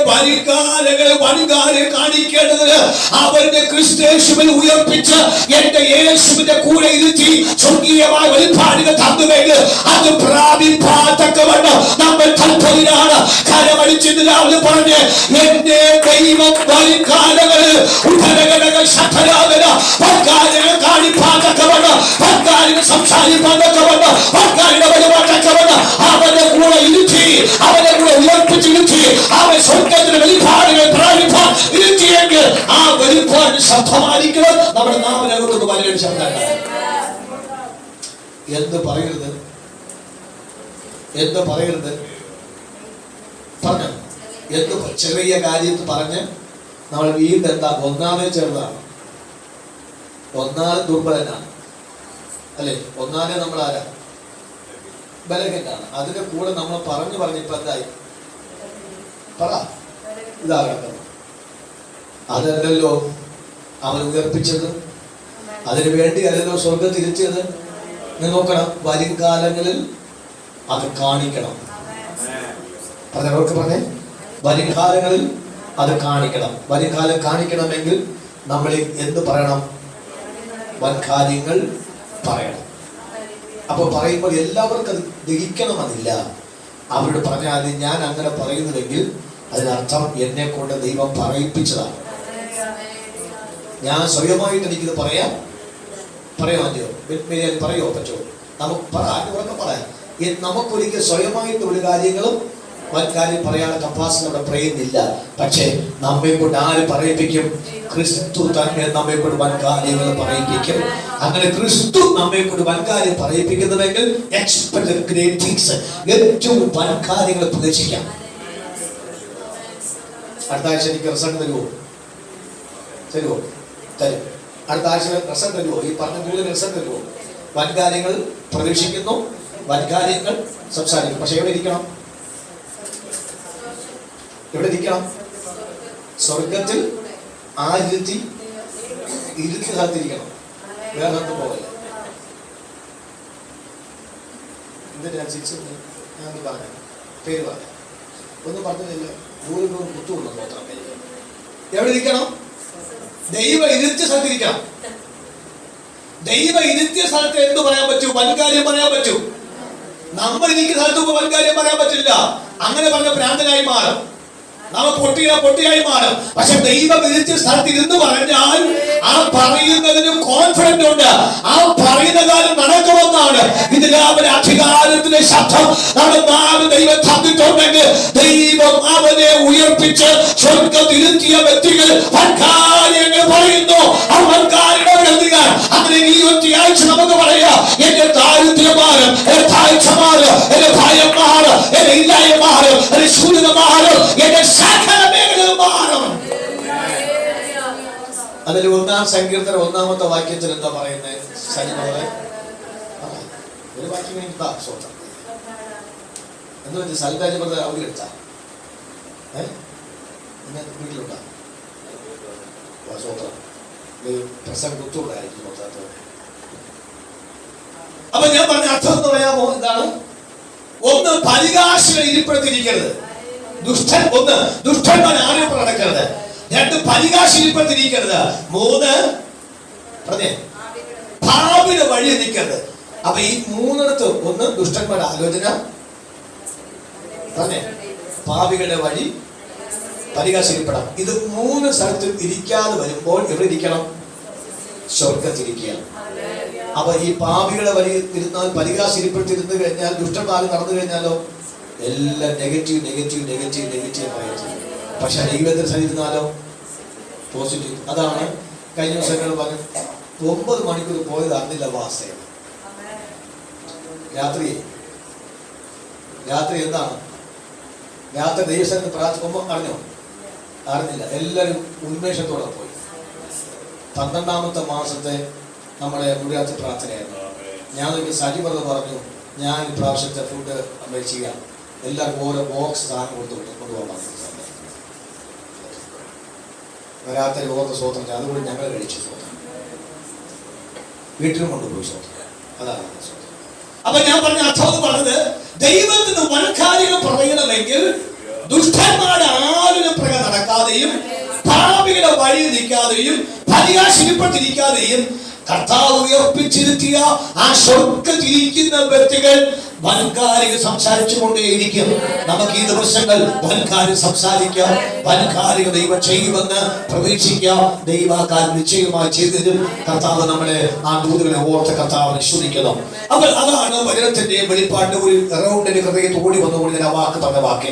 വൻകാര്യം കാണിക്കേണ്ടതിന് അവരുടെ ക്രിസ്തുയേശുവിൽ ഉയർപ്പിച്ച് എന്റെ യേശുവിന്റെ കൂടെ ഇരുത്തി സ്വർഗീയമായ വെളിപ്പാടുകൾ തന്നുവെങ്കിൽ അത് പ്രാപിപ്പാത്തക്കവണ്ണം നമ്മൾ തൽപരരാണ്. കരമടിച്ചിട്ട് രാവിലെ പറഞ്ഞ് എന്റെ ദൈവം വൻകാലങ്ങളിൽ ഉടനകടകൾ ശക്തരാകന വൻകാര്യങ്ങൾ കാണിപ്പാൻ തക്കവണ്ണം, വൻകാര്യങ്ങൾ സംസാരിപ്പാൻ തക്കവണ്ണം, വൻകാര്യങ്ങളുടെ വരുവാൻ തക്കവണ്ണം അവന്റെ കൂടെ ഇരുത്തി, അവന്റെ കൂടെ ഉയർപ്പിച്ചിരുത്തി, അവൻ സ്വർഗ്ഗത്തിന് വെളിപ്പാടുകൾ പ്രാപിപ്പാൻ ഇരുത്തിയെങ്കിൽ ആ വെളിപ്പാടിന് ശബ്ദമായിരിക്കണം നമ്മുടെ നാമനകത്തൊന്ന് വലിയൊരു ശബ്ദം. എന്ത് പറയരുത്, എന്ത് പറയരുത് പറഞ്ഞ എന്ത് ചെറിയ കാര്യത്ത് പറഞ്ഞ് നമ്മൾ വീണ്ടും എന്താ ഒന്നാമത് ചെറുതാണ്, ഒന്നാമത് ദുർബലനാണ് അല്ലെ, ഒന്നാമത് നമ്മൾ ആരാ ബലഹീനാണ്. അതിന്റെ കൂടെ നമ്മൾ പറഞ്ഞു ഇപ്പൊ എന്തായി പറ ഇതാകട്ടെ. അതല്ലല്ലോ അവൻ ഉയർപ്പിച്ചത്, അതിനു വേണ്ടി അല്ലല്ലോ സ്വർഗം തിരിച്ചത്. നോക്കണം, വരും കാലങ്ങളിൽ അത് കാണിക്കണം. പറഞ്ഞവർക്ക് പറഞ്ഞേ, വരും കാലങ്ങളിൽ അത് കാണിക്കണം. വരും കാലം കാണിക്കണമെങ്കിൽ നമ്മൾ എന്ത് പറയണം? വൻകാര്യങ്ങൾ പറയണം. അപ്പൊ പറയുമ്പോൾ എല്ലാവർക്കും അത് ദഹിക്കണമെന്നില്ല. അവരോട് പറഞ്ഞാൽ ഞാൻ അങ്ങനെ പറയുന്നുവെങ്കിൽ അതിനർത്ഥം എന്നെ കൊണ്ട് ദൈവം പറയിപ്പിച്ചതാണ്. ഞാൻ സ്വയമായിട്ട് എനിക്കിത് പറയാൻ പറ്റുമോ? പറ്റുമോ? നമുക്ക് പറയാം. നമുക്കൊരിക്കൽ സ്വയമായിട്ട് ഒരു കാര്യങ്ങളും വൻകാര്യം പറയാനുള്ള കപ്പാസിറ്റി നമ്മുടെ പറയുന്നില്ല. പക്ഷേ നമ്മെ കൊണ്ട് ആര് പറയിപ്പിക്കും? ക്രിസ്തു തന്നെ നമ്മെ കൊണ്ട് വൻകാര്യങ്ങൾ പറയിപ്പിക്കും. അങ്ങനെ ക്രിസ്തു നമ്മെ കൊണ്ട് വൻകാര്യം പറയിപ്പിക്കുന്നുവെങ്കിൽ എക്സ്പെക്ട് ഗ്രേറ്റ് തിങ്സ്, ഏറ്റവും വൻകാര്യങ്ങൾ പ്രതീക്ഷിക്കാം. അടുത്ത ആഴ്ച എനിക്ക് റിസൾട്ട് തരുമോ? തരും. അടുത്ത ആഴ്ച റിസൾട്ട് തരുമോ? ഈ പറഞ്ഞ കൂടുതൽ റിസൾട്ട് തരുമോ? വൻകാര്യങ്ങൾ പ്രതീക്ഷിക്കുന്നു, വൻകാര്യങ്ങൾ സംസാരിക്കും. പക്ഷെ എവിടെ ഇരിക്കണം? എവിടെ ഇരിക്കണം? സ്വർഗത്തിൽ ആ ഇരുത്തി സ്ഥലത്തിരിക്കണം. വേറെ സ്ഥലത്ത് പോകല്ല. എന്തിനാ ഞാൻ പറഞ്ഞ പേര് പറഞ്ഞ ഒന്നും പറഞ്ഞില്ല. ദൂരം കുത്തുകൊള്ളു മാത്രം. എവിടെ ഇരിക്കണം? ദൈവ ഇരുത്തിയ സ്ഥലത്തിരിക്കണം. ദൈവ ഇരുത്തിയ സ്ഥലത്ത് എന്ത് പറയാൻ പറ്റൂ? വൻകാര്യം പറയാൻ പറ്റൂ. നമ്മൾ ഇരിക്കുന്ന സ്ഥലത്ത് വൻകാര്യം പറയാൻ പറ്റില്ല. അങ്ങനെ പറഞ്ഞ ഭ്രാന്തനായി മാറും, നമ്മൾ പൊട്ടിയായി മാറും. പക്ഷെ ദൈവം ഇരുത്തിയ സ്ഥലത്ത് ഇരുന്ന് പറഞ്ഞാൽ ആ പറയുന്നതിന് കോൺഫിഡന്റ് ഉണ്ട്. ആ പറയുന്ന കാര്യം നടക്കുമെന്നാണ്. ഇതിലാവൻ അധികാരത്തിന്റെ ശബ്ദം നമ്മുടെ നാല് ദൈവം തന്നിട്ടുണ്ടെങ്കിൽ ദൈവം അവനെ ഉയർപ്പിച്ച് സ്വർഗ്ഗത്തിരുത്തിയ വ്യക്തികൾ വൻകാര്യങ്ങൾ പറയുന്നു. ആ വൻകാര്യങ്ങൾ അങ്ങനെ ഈ ഒറ്റയാഴ്ച നമുക്ക് പറയാം, എന്റെ ദാരിദ്ര്യം മാറും, എന്റെ താഴ്ച മാറും, എന്റെ ഭയം മാറും, എന്റെ ഇല്ലായ്മ മാറും, എന്റെ ശൂന്യത മാറും, എന്റെ സകല മേഖലകൾ മാറും. അതിൽ 1-ാം സങ്കീർത്തനം 1-ാമത്തെ വാക്യത്തിൽ എന്താ പറയുന്നത്? സൈനികരെ ഒരു വാക്യം എന്താ സ്വന്തം എന്ന് വെച്ചാൽ സൽരാജ അവധി എടുത്താ വീട്ടിലുണ്ടാ സ്വത്രം പ്രസംഗം കുത്തുകൊണ്ടായിരിക്കും. അപ്പൊ ഞാൻ പറഞ്ഞ അർത്ഥം എന്ന് പറയാമോ? എന്താണ്? ഒന്ന്, പരിഹാസികൾ ഇരിപ്പെടുത്തിരിക്കരുത്. ദുഷ്ടന്മാർ ആരോപണം നടക്കരുത്. 2, പരിഹാസി ഇരിപ്പെടുത്തിരിക്കരുത്. 3, പാപിയുടെ വഴി നിൽക്കരുത്. അപ്പൊ ഈ 3 ഒന്ന് ദുഷ്ടന്മാരുടെ ആലോചന, പാപികളുടെ വഴി, പരിഹാസി ഇരിപ്പെടാം. ഇത് 3 സ്ഥലത്തും ഇരിക്കാതെ വരുമ്പോൾ എവിടെ ഇരിക്കണം? സ്വർഗത്തിരിക്കുക. അപ്പൊ ഈ പാപികളെ വഴി ഇരുന്നാൽ, പരിഹാസി ഇരിപ്പെടുത്തിരുന്ന് കഴിഞ്ഞാൽ, ദുഷ്ടന്മാർ നടന്നു കഴിഞ്ഞാലോ എല്ലാം നെഗറ്റീവ് പറയുന്നത്. പക്ഷെ ദൈവത്തിന് സഹിച്ചിരുന്നാലോ പോസിറ്റീവ്. അതാണ് കഴിഞ്ഞ ദിവസങ്ങൾ പറഞ്ഞു, 9 മണിക്കൂർ പോയത് അറിഞ്ഞില്ല വാസന. രാത്രി എന്താണ്? രാത്രി ദൈവസ്ഥലത്ത് പ്രാർത്ഥിക്കുമ്പോൾ അറിഞ്ഞില്ല. എല്ലാവരും ഉന്മേഷത്തോടെ പോയി. 12-ാമത്തെ മാസത്തെ നമ്മുടെ മുറിയാത്ത പ്രാർത്ഥനയായിരുന്നു. ഞാൻ സജിബ്രത പറഞ്ഞു, ഞാൻ ഇപ്രാവശ്യത്തെ ഫുഡ് ചെയ്യാം, എല്ലാവർക്കും ഓരോ ബോക്സ് സാധനം കൊണ്ടുപോകാൻ പറഞ്ഞു. വരാത്ത ഓർത്ത് സ്വതന്ത്രം, അതുകൊണ്ട് ഞങ്ങൾ കഴിച്ചു സ്വതന്ത്രം, വീട്ടിലും കൊണ്ടുപോയി സ്വതന്ത്രം. അതാണ് സ്വതന്ത്രം. അപ്പൊ ഞാൻ പറഞ്ഞ അർത്ഥം പറഞ്ഞത്, ദൈവത്തിന് വൻകാര്യങ്ങൾ പറയണമെങ്കിൽ ദുഷ്ടന്മാരുടെ ആരുടെ പ്രകാരം നടക്കാതെയും, പാപികളുടെ വഴി നിൽക്കാതെയും, പരിഹാസിക്കപ്പെട്ടിരിക്കാതെയും, കർത്താവ് ഉയർപ്പിച്ചിരുത്തിയ ആ സ്വർഗ്ഗത്തിരിക്കുന്ന വ്യക്തികൾ വൻകാരിക സംസാരിച്ചു കൊണ്ടേയിരിക്കും. നമുക്ക് ഈ ദിവസങ്ങൾ വൻകാര്യം സംസാരിക്കാം, വൻകാരിക ദൈവം ചെയ്യുമെന്ന് പ്രതീക്ഷിക്കാം. ദൈവകാര്യം നിശ്ചയമായി ചെയ്തതിനും കർത്താവ് നമ്മളെ ആ ദൂതകളെ ഓർത്ത് കർത്താവിനെ ശ്രദ്ധിക്കണം. അപ്പോൾ അതാണ് വചനത്തിന്റെ വെളിപ്പാടിന്റെ ഒരു റൗണ്ടിന്റെ ഹൃദയത്തിൽ ഓടി വന്നുകൊണ്ട് ഞാൻ ആ വാക്ക് പറഞ്ഞ വാക്ക്.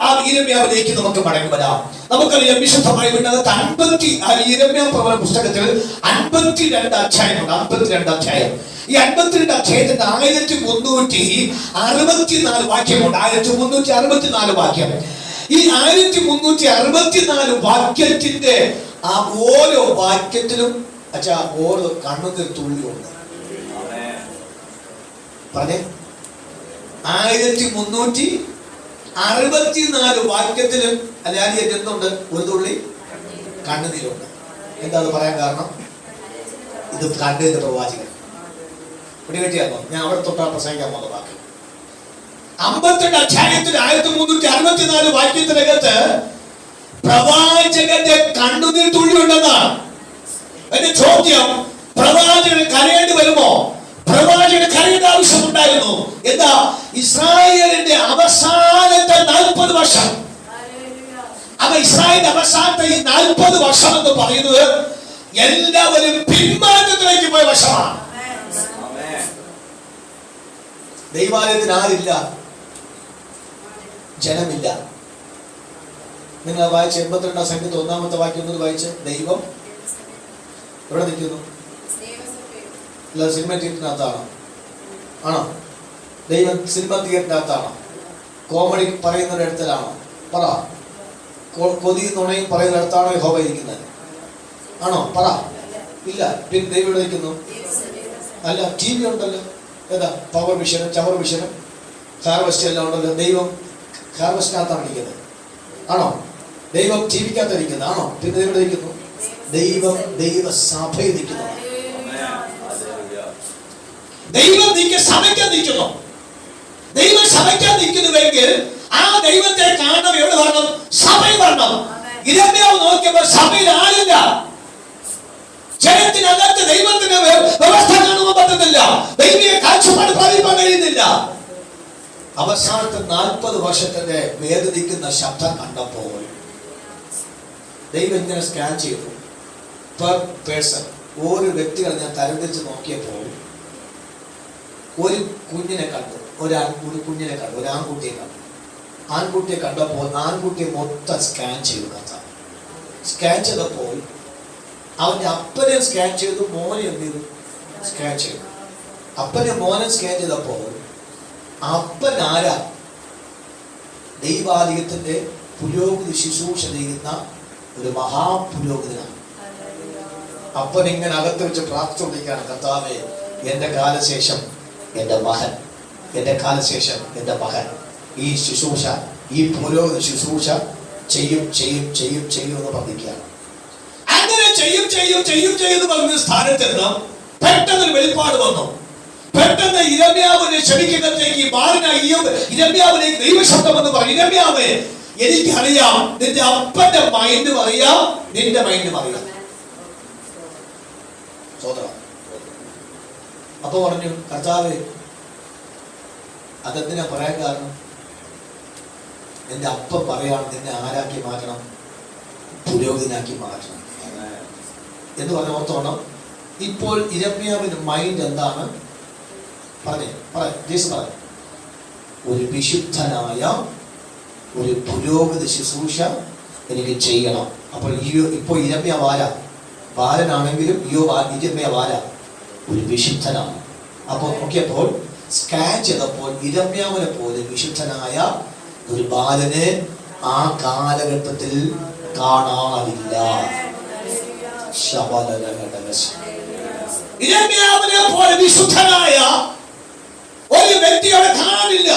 ആ യിരെമ്യാവിലേക്ക് നമുക്ക് മടങ്ങി വരാം. നമുക്കറിയാം വിശുദ്ധമായി വീണ്ടത് 50 യിരെമ്യാ പ്രവചന പുസ്തകത്തിൽ 52 അധ്യായമുണ്ട്. 52 അധ്യായം. ഈ 52 അധ്യായത്തിന്റെ 1364 വാക്യമുണ്ട്. 1364 വാക്യം. ഈ 1364 വാക്യത്തിന്റെ ആ ഓരോ വാക്യത്തിലും ഓരോ കണ്ണുനീർ തുള്ളിയുണ്ട്. പറഞ്ഞേ, 1364 വാക്യത്തിലും അല്ലാതെ എന്തുണ്ട്? ഒരു തുള്ളി കണ്ണുനീരുണ്ട്. എന്താ അത് പറയാൻ കാരണം? ഇത് കണ്ടതിന്റെ പ്രവാചകൻ പിടികെട്ടിയാണോ? ഞാൻ അവിടെ തൊട്ടാ പ്രസംഗിക്കാൻ പോകുന്ന വാക്ക് 52 അധ്യായത്തിൽ 1364 വാക്യത്തിനകത്ത് പ്രവാചകന്റെ കണ്ണുനീർ തുള്ളിയുണ്ടെന്നാണ്. എന്റെ ചോദ്യം, പ്രവാചകന് കരയേണ്ടി വരുമോ? പ്രവാചകന് കരയേണ്ട ആവശ്യമുണ്ടായിരുന്നു. എന്താ? ഇസ്രായേലിന്റെ അവസാനത്തെ 40 വർഷം. അപ്പൊ ഇസ്രായേലിന്റെ അവസാനത്തെ ഈ 40 വർഷം എന്ന് പറയുന്നത് എല്ലാവരും പിന്മാറ്റത്തിലേക്ക് പോയ വർഷമാണ്. ദൈവാലയത്തിന് ആരില്ല? ജനമില്ല. നിങ്ങൾ വായിച്ച 82 സംഖ്യ 1 വാക്യം ഒന്നത് വായിച്ച്. ദൈവം എവിടെ നിൽക്കുന്നു? അല്ല, സിനിമ തിയേറ്ററിനകത്താണോ? ആണോ? ദൈവം സിനിമ തിയേറ്ററിനകത്താണോ? കോമഡി പറയുന്നവരുടെ അടുത്തലാണോ? പറ. കൊതി നുണയും പറയുന്നിടത്താണോ യഹോവ ഇരിക്കുന്നത്? ആണോ? പറ. ഇല്ല. പിന്നെ ദൈവം ഇവിടെ നിൽക്കുന്നു? അല്ല, TV ഉണ്ടല്ലോ. ഏതാ? പവർ വിഷനും ചവർ വിഷനും ഹാർവസ്റ്റ് എല്ലാം ഉണ്ടല്ലോ. ദൈവം ഹാർവസ്റ്റിനകത്താണ് ഇരിക്കുന്നത്. ആണോ? ദൈവം ജീവിക്കാത്ത ഇരിക്കുന്നത്? ആണോ? പിന്നെ ദൈവം ഇവിടെ ഇരിക്കുന്നു? ദൈവം ദൈവസഭയിൽ നിൽക്കുന്നു. ദൈവം സഭയ്ക്കാൻ നിൽക്കുന്നു. ദൈവം സഭയ്ക്കാൻ നിൽക്കുന്നുവെങ്കിൽ ആ ദൈവത്തെ കാണണം. എവിടെ വരണം? സഭയിൽ വരണം. യിരെമ്യാവ് നോക്കിയപ്പോൾ സഭയിൽ ആളില്ല. ജനത്തിനകത്ത് ദൈവത്തിന് വ്യവസ്ഥ കാണുവാൻ പറ്റുന്നില്ല. ദൈവീയ കാഴ്ചപ്പാട് പ്രാപിക്കാൻ കഴിയുന്നില്ല. അവസാനത്തെ 40 വർഷത്തിന്റെ വേദനിക്കുന്ന ശബ്ദം കണ്ടപ്പോൾ ദൈവം ഇങ്ങനെ സ്കാൻ ചെയ്തു. പെർ പേഴ്സൺ, ഓരോ വ്യക്തികളെ ഞാൻ തരംതിരിച്ച് നോക്കിയപ്പോൾ ഒരു കുഞ്ഞിനെ കണ്ടു, ഒരു കുഞ്ഞിനെ കണ്ടു, ഒരു ആൺകുട്ടിയെ കണ്ടു. ആൺകുട്ടിയെ കണ്ടപ്പോൾ ആൺകുട്ടിയെ മൊത്തം സ്കാൻ ചെയ്തു. കർത്താവ് സ്കാൻ ചെയ്തപ്പോൾ അവന്റെ അപ്പനെ സ്കാൻ ചെയ്തു, മോനെ എന്ത് ചെയ്തു? സ്കാൻ ചെയ്തു. അപ്പനെ മോനെ സ്കാൻ ചെയ്തപ്പോൾ അപ്പൻ ആരാ? ദൈവാലയത്തിന്റെ പുരോഗതി ശുശ്രൂഷ ചെയ്യുന്ന ഒരു മഹാപുരോഹിതനാണ്. അപ്പൻ ഇങ്ങനെ അകത്ത് വെച്ച് പ്രാർത്ഥിച്ചുകൊണ്ടിരിക്കുകയാണ്. കർത്താവേ, എന്റെ കാലശേഷം എന്റെ മകൻ, എന്റെ കാലശേഷം എന്റെ മകൻ ഈ ശുശ്രൂഷ, ഈ പുരോഗതി ശുശ്രൂഷ ചെയ്യും ചെയ്യും ചെയ്യും ചെയ്യും എന്ന് പറഞ്ഞിരിക്കുകയാണ്. അങ്ങനെ ചെയ്യും ചെയ്യും ചെയ്യും ചെയ്യുന്ന പറഞ്ഞ സ്ഥാനത്ത് നിന്ന് പെട്ടെന്ന് വെളിപ്പാട് വന്നു. പെട്ടെന്ന് യിരെമ്യാവിനെ ക്ഷണിക്കുന്നതിലേക്ക് യിരെമ്യാവിലേക്ക് ദൈവശബ്ദം എന്ന് പറയും. യിരെമ്യാവേ, എനിക്കറിയാം നിന്റെ അപ്പന്റെ മൈൻഡും അറിയാം, നിന്റെ മൈൻഡും അറിയാം. സോദരം അപ്പൊ പറഞ്ഞു, കർത്താവേ, അതെന്തിനാ പറയാൻ കാരണം? എന്റെ അപ്പം പറയാണ് നിന്നെ ആരാക്കി മാറ്റണം? പുരോഹിതനാക്കി മാറ്റണം എന്ന് പറഞ്ഞ ഓർത്തോണം. ഇപ്പോൾ യിരെമ്യാവിന്റെ മൈൻഡ് എന്താണ്? ഒരു വിശുദ്ധനായ ഒരു പുരോഹിത ശുശ്രൂഷ എനിക്ക് ചെയ്യണം. അപ്പോൾ ഇപ്പോൾ യിരെമ്യാവ് ആരാ? ബാലനാണെങ്കിലും യിരെമ്യാവ് ആരാ? ഒരു വിശുദ്ധനാണ്. അപ്പോൾ നോക്കിയപ്പോൾ സ്കാൻ ചെയ്തപ്പോൾ യിരെമ്യാവിനെ പോലെ വിശുദ്ധനായ ഒരു ബാലനെ ആ കാലഘട്ടത്തിൽ കാണാനില്ല. യിരെമ്യാവിനെ പോലെ വിശുദ്ധനായ ഒരു വ്യക്തിയോടെ കാണാനില്ല.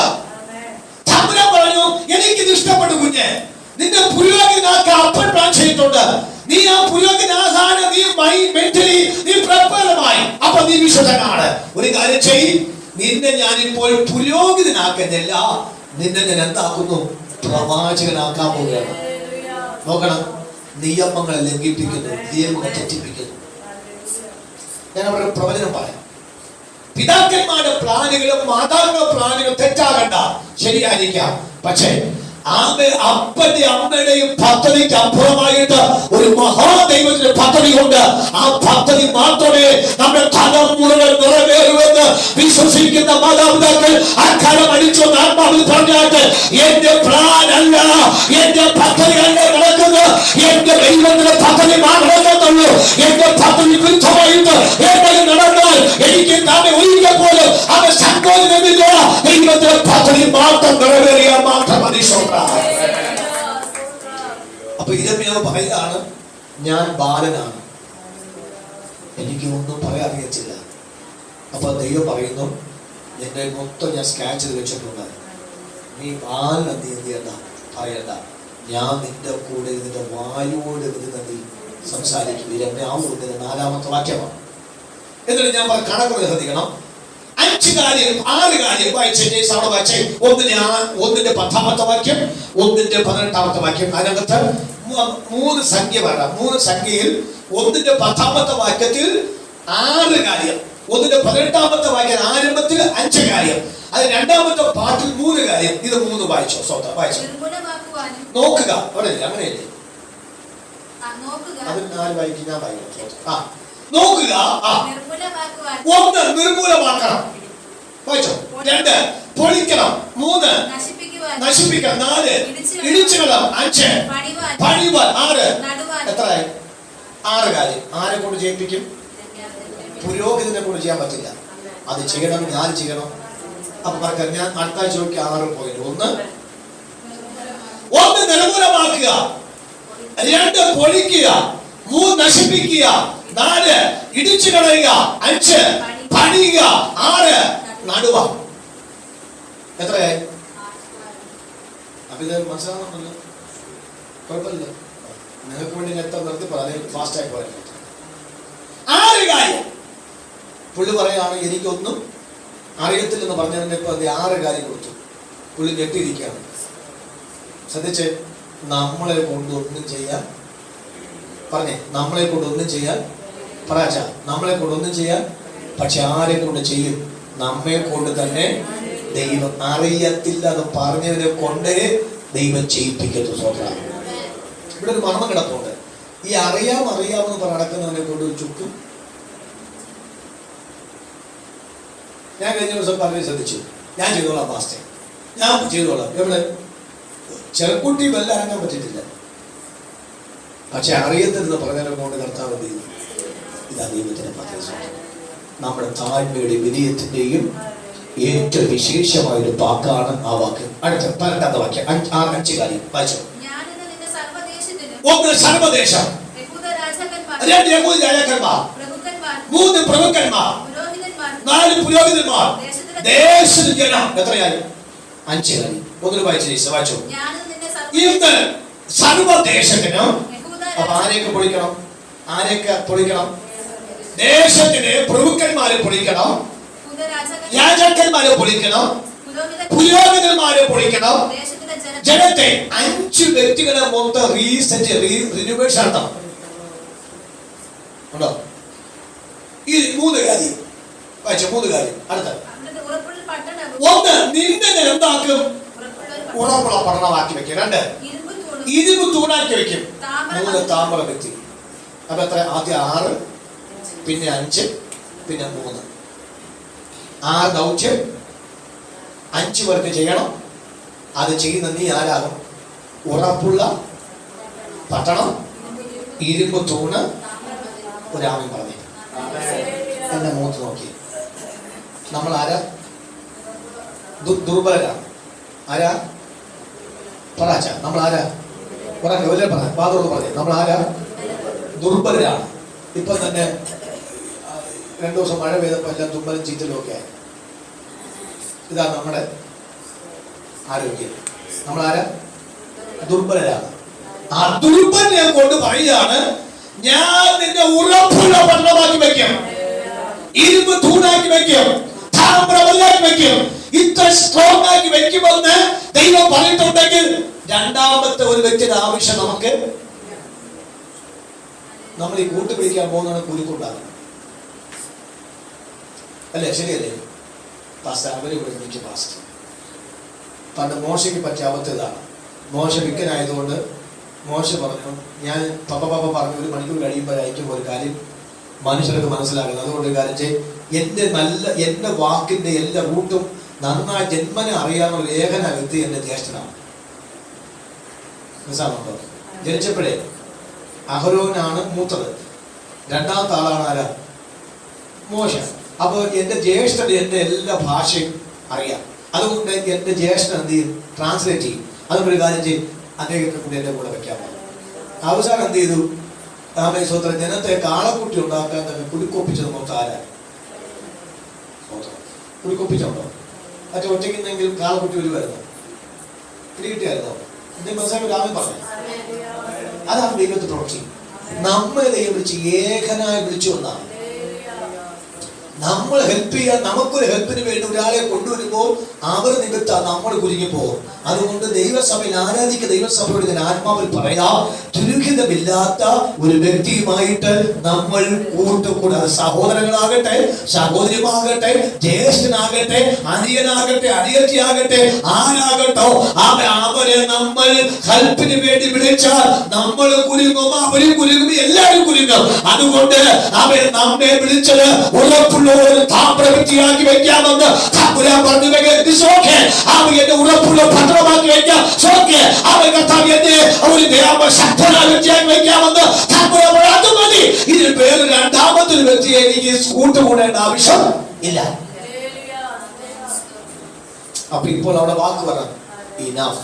തമ്പുരാൻ പറഞ്ഞു, എനിക്കിത് ഇഷ്ടപ്പെട്ടു കുഞ്ഞെ, നിന്റെ പുരോഹിതനാക്കാൻ അപ്പൻ പ്ലാൻ ചെയ്തിട്ടുണ്ട്. നീ ആ പുരോഹിതനാകാൻ നീ മെന്റലി നീ പ്രബലമായി. അപ്പൊ നീ വിശുദ്ധനാണ്. ഒരു കാര്യം ചെയ്യും, നിന്നെ ഞാനിപ്പോൾ പുരോഹിതനാക്കുന്നില്ല, നിന്നെ ഞാൻ എന്താക്കുന്നു? പ്രവാചകനാക്കാൻ പോവുകയാണ്. നോക്കണം, നിയമങ്ങളെ ലംഘിപ്പിക്കുന്നു, നിയമങ്ങളെ തെറ്റിപ്പിക്കുന്നു. ഞാൻ അവിടെ പ്രവചനം പറയാം. പിതാക്കന്മാരുടെ പ്ലാനുകളും മാതാക്കളുടെ പ്ലാനുകളും തെറ്റാകണ്ട, ശരിയായിരിക്കാം. പക്ഷേ അപ്പന്റെ അമ്മയുടെയും പദ്ധതിക്ക് അപ്പുറമായിട്ട് ഒരു മഹാദൈവത്തിന്റെ പദ്ധതിയുണ്ട്. ആ പദ്ധതി മാത്രമേ നമ്മുടെ തലമുറകൾ നിറവേറുമെന്ന് വിശ്വസിക്കുന്ന മാതാപിതാക്കൾ അക്കാലം അടിച്ചൊന്ന് ആത്മാവിൽ പറഞ്ഞാട്ട്, എന്റെ പ്ലാൻ അല്ല, എന്റെ പദ്ധതി അല്ല നടക്കുന്നത്, എന്റെ ദൈവത്തിന്റെ പദ്ധതി നടക്കത്തുള്ളൂ. എന്റെ പദ്ധതി വിരുദ്ധമായിട്ട് എന്തെങ്കിലും നടന്നാൽ എനിക്ക് നമ്മെ ഒരിക്കൽ പോലും അത് സങ്കോചനമില്ല. ദൈവത്തിന്റെ പദ്ധതി മാത്രം നിറവേറിയാൽ മാത്രം മതി. അപ്പൊ ഇരമ്യാവ് പറയുകയാണ്, ഞാൻ ബാലനാണ്, എനിക്ക് ഒന്നും പറയാൻ അറിയത്തില്ല. അപ്പൊ ദൈവം പറയുന്നു, എന്റെ മൊത്തം ഞാൻ സ്കാച്ച് ചെയ്ത് വെച്ചിട്ടുണ്ട്, നീ ബാലൻ നീ എന്ത് ചെയ്യണ്ട, പറയണ്ട, ഞാൻ നിന്റെ കൂടെ നിന്റെ വായുവോട് നീ സംസാരിക്കും. ഇരമ്യാവ് 4-ാമത്തെ വാക്യമാണ്. എന്നിട്ട് ഞാൻ കണക്കുകൾ ശ്രദ്ധിക്കണം. 6 കാര്യം വായിച്ചേ. ഒന്നിന്റെ 10-ാമത്തെ വാക്യം, ഒന്നിന്റെ 18-ാമത്തെ വാക്യം. അതിനകത്ത് 3 സംഖ്യ വരാം. 3 സംഖ്യയിൽ ഒന്നിന്റെ 10-ാമത്തെ വാക്യത്തിൽ 6 കാര്യം, ഒന്നിന്റെ 18-ാമത്തെ വാക്യം ആരംഭത്തിൽ 5 കാര്യം, അത് 2-ാമത്തെ പാട്ടിൽ 3 കാര്യം. ഇത് 3 വായിച്ചോ. വായിച്ചോ, നോക്കുക. അവിടെ അങ്ങനെയല്ലേ, അത് 4 വായിക്കും, ഞാൻ വായിക്കാം. നോക്കുക. 1 നിർമൂലമാക്കണം, വായിച്ചോ. 2 പൊളിക്കണം, 3 നശിപ്പിക്കണം, 4 ഇടിച്ചുകളാം, 5 പണിവാൻ, 6 എത്രയായി? 6 കാര്യം. ആരെ കൊണ്ട് ചെയ്യിപ്പിക്കും? പുരോഹിതനെ കൊണ്ട് ചെയ്യാൻ പറ്റില്ല. അത് ചെയ്യണം, ഞാൻ ചെയ്യണം. അപ്പൊ പറയാം, ഞാൻ അടുത്ത ചോദിക്കുക 6 പോയിന്റ്. 1 നിർമൂലമാക്കുക, 2 പൊളിക്കുക, 3 നശിപ്പിക്കുക, 4 ഇടിച്ചു കളയുക, 5 പണിയുക, 6 നടുക. എത്രയായി? അപ്പൊ ഇത് മനസ്സിലാവുന്നുണ്ടല്ലോ, കുഴപ്പമില്ല. നിങ്ങൾക്ക് വേണ്ടി എത്ര നിർത്തി പറയാം, ഫാസ്റ്റ് ആയി പറയാൻ. 6 കാര്യം പുള്ളി പറയാണ്, എനിക്കൊന്നും അറിയത്തില്ലെന്ന് പറഞ്ഞതിന് ഇപ്പൊ 6 കാര്യം കൊടുത്തു. പുള്ളി ഞെട്ടിയിരിക്കുകയാണ്. ശ്രദ്ധിച്ച്, നമ്മളെ കൊണ്ടൊന്നും ചെയ്യാൻ പറഞ്ഞേ, നമ്മളെ കൊണ്ടൊന്നും ചെയ്യാൻ പറയാച്ച, നമ്മളെ കൊണ്ടൊന്നും ചെയ്യാൻ. പക്ഷെ ആരെ കൊണ്ട് ചെയ്യും? നമ്മെ കൊണ്ട് തന്നെ. ദൈവം അറിയത്തില്ല എന്ന് പറഞ്ഞതിനെ കൊണ്ടേ ദൈവം ചെയ്യിപ്പിക്കുന്നു. സ്വന്തം ഇവിടെ ഒരു മർമ്മം കിടപ്പുണ്ട്. ഈ അറിയാമെന്ന് പറഞ്ഞ് നടക്കുന്നവനെ കൊണ്ട് ഒരു ചുക്കും. ഞാൻ കഴിഞ്ഞ ദിവസം പറഞ്ഞ് ശ്രദ്ധിച്ചു, ഞാൻ ചെയ്തോളാം മാസ്റ്റർ, ഞാൻ ചെയ്തോളാം. എവിടെ ചെറുക്കുട്ടി വല്ല അനങ്ങാൻ പറ്റിയിട്ടില്ല. പക്ഷെ അറിയത്തില്ലെന്ന് പറഞ്ഞതിനെ കൊണ്ട് കർത്താവ് എന്ത് ചെയ്തു? ഇതാ ദൈവത്തിന്റെ പദ്ധതി. നമ്മുടെ താഴ്മയുടെ വിനയത്തിന്റെയും ഏറ്റവും വിശേഷമായൊരു വാക്കാണ് ആ വാക്ക്. അടുത്ത 12-ാമത്തെ വാക്യം, 5 കാര്യം വായിച്ചു. 1 സർവദേശം, 2 യഹൂദ രാജാക്കന്മാർ, 3 പ്രഭുക്കന്മാർ, 4 പുരോഹിതന്മാർ, ദേശത്തിന്റെ ജനം. എത്രയായി? 5 കാര്യം. 1 വായിച്ചു. ഇന്ന് സർവദേശത്തിനും. അപ്പൊ ആരെയൊക്കെ പൊളിക്കണം? ആരെയൊക്കെ പൊളിക്കണം? ദേശത്തിന് പ്രഭുക്കന്മാരെ പൊളിക്കണം, രാജാക്കന്മാരെ പൊളിക്കണം, പുരോഹിതന്മാരെ പൊളിക്കണം, ജനത്തെ. 5 വ്യക്തികളെ മൊത്തം റിനുവേഷൻ നടത്തണം. ഉണ്ടോ? ഈ 3 കാര്യം വായിച്ച. 3 കാര്യം. അടുത്ത 1 നിന്നെ എന്താക്കും? ഉറപ്പുള്ള പഠനമാക്കി വെക്കും. 2 ഇരുമ്പ് തൂണാക്കി വെക്കും. 3 താമ്ര വ്യക്തി. അപ്പൊ എത്ര? ആദ്യം 6, പിന്നെ 5, പിന്നെ 3. 6 ദൗത്യം 5 പേർക്ക് ചെയ്യണം. അത് ചെയ്യുന്ന നീ ആരാകും? ഉറപ്പുള്ള പട്ടണം, ഇരുമ്പ് തൂണ്. ഒരാമൻ പറഞ്ഞു. എന്നെ മുഖത്ത് നോക്കി. നമ്മൾ ആരാ? ദുർബലരാണ്. ആരാ? പറയാച്ച, നമ്മൾ ആരാ? ഫാദറോട് പറഞ്ഞു, നമ്മൾ ആരാ? ദുർബലരാണ്. ഇപ്പൊ തന്നെ 2 ദിവസം മഴ പെയ്തപ്പോ എല്ലാം തുമ്മലും ചീറ്റലും ഒക്കെ ആയി. ഇതാ നമ്മുടെ ആരോഗ്യം. നമ്മളാരാ? ദുർബലരാണ്. ആ ദുർബലനെ കൊണ്ട് പറയുകയാണ്, ഞാൻ നിന്നെ ഉറപ്പുള്ള പട്ടണമാക്കി വെക്കും, ഇരുമ്പ് തൂണാക്കി വെക്കും, താമ്രവല്ലാക്കി വെക്കും. ഇത്ര സ്ട്രോങ് ആക്കി വെക്കുമെന്ന് ദൈവം പറഞ്ഞിട്ടുണ്ടെങ്കിൽ 2-ാമത്തെ ഒരു വ്യക്തിയുടെ ആവശ്യം നമുക്ക്. നമ്മൾ ഈ കൂട്ടുപിടിക്കാൻ പോകുന്നതാണ് കുരുക്കുണ്ടാകും. അല്ലേ? ശരിയല്ലേ? പാസ്റ്റർ അവരെ ഇവിടെ എനിക്ക് പാസ്റ്റർ പണ്ട് മോശയ്ക്ക് പറ്റിയ അബദ്ധം ഇതാണ്. മോശ വിക്കനായതുകൊണ്ട് മോശ പറഞ്ഞു, ഞാൻ പപ്പ പറഞ്ഞു 1 മണിക്കൂർ കഴിയുമ്പോഴായിരിക്കും ഒരു കാര്യം മനുഷ്യർക്ക് മനസ്സിലാക്കുന്നത്. അതുകൊണ്ട് ഒരു കാര്യം ചെയ്യും, എൻ്റെ വാക്കിൻ്റെ എല്ലാ റൂട്ടും നന്നായി ജന്മനെ അറിയാവുന്ന ലേഖന വ്യക്തി എൻ്റെ ജ്യേഷ്ഠനാണ്. മനസ്സിലാണോ? ജനിച്ചപ്പോഴേ അഹരോനാണ് മൂത്തത്, രണ്ടാമത്തെ ആളാണ് ആരാ? മോശ. അപ്പോൾ എൻ്റെ ജ്യേഷ്ഠന് എൻ്റെ എല്ലാ ഭാഷയും അറിയാം. അതുകൊണ്ട് എൻ്റെ ജ്യേഷ്ഠൻ എന്ത് ചെയ്യും? ട്രാൻസ്ലേറ്റ് ചെയ്യും. അതുകൊണ്ടൊരു കാര്യം ചെയ്യും, അദ്ദേഹത്തെ കൂടെ എൻ്റെ കൂടെ വെക്കാൻ പോകും. അവസാനം എന്ത് ചെയ്തു? സ്വന്തം ജനത്തെ കാളക്കുട്ടി ഉണ്ടാക്കാൻ തന്നെ കുടിക്കൊപ്പിച്ചത് മൊത്തം ആരാ? കുടിക്കൊപ്പിച്ചുണ്ടോ? മറ്റേ ഒറ്റയ്ക്കുന്നെങ്കിൽ കാളക്കുട്ടി വരുമായിരുന്നോ? പിടികിട്ടിയായിരുന്നോ? എന്റെ മനസ്സിലാക്കി രാമൻ പറഞ്ഞു. അതാണ് ദൈവത്തെ പ്രവൃത്തി. നമ്മളെ ദൈവം വിളിച്ച് ഏകനായി വിളിച്ചു എന്നാണ്. നമ്മൾ ഹെൽപ്പ് ചെയ്യാൻ, നമുക്കൊരു ഹെൽപ്പിന് വേണ്ടി ഒരാളെ കൊണ്ടുവരുമ്പോൾ അവർ നിമിത്തം നമ്മൾ കുരുങ്ങി പോകും. അതുകൊണ്ട് ദൈവസഭയിൽ ആരാധിക്കുക. ദൈവസഭയോട് ഞാൻ ആത്മാവിൽ പറയാം, ദുരുഹിതമില്ലാത്ത ഒരു വ്യക്തിയുമായിട്ട് നമ്മൾ കൂട്ടുകൂടാതെ, സഹോദരങ്ങളാകട്ടെ, സഹോദരിമാകട്ടെ, ജ്യേഷ്ഠനാകട്ടെ, അനിയനാകട്ടെ, അനിയത്തിയാകട്ടെ, ആരാകട്ടോ അവരെ നമ്മൾ ഹെൽപ്പിന് വേണ്ടി വിളിച്ചാൽ നമ്മൾ കുരുങ്ങും, അവരും കുരുങ്ങും, എല്ലാവരും കുരുങ്ങും. അതുകൊണ്ട് അവർ നമ്മെ വിളിച്ചത് ഉറപ്പുള്ള ഒരു താമ്രവ്യക്തിയാക്കി വെക്കാമെന്ന് തമ്പുരാൻ പറഞ്ഞു. എന്റെ ഉറപ്പുള്ള പത്രമാക്കി വെക്കാം. ഒരു ശക്തനായ വ്യക്തിയാക്കി വെക്കാമെന്ന് തമ്പുരാൻ. അത് മതി. ഇതിൽ വേറെ രണ്ടാമതൊരു വ്യക്തിയെ എനിക്ക് കൂട്ടുകൂടേണ്ട ആവശ്യം ഇല്ല. അപ്പൊ ഇപ്പോൾ അവിടെ വാക്ക് പറഞ്ഞു, ഇനഫ്.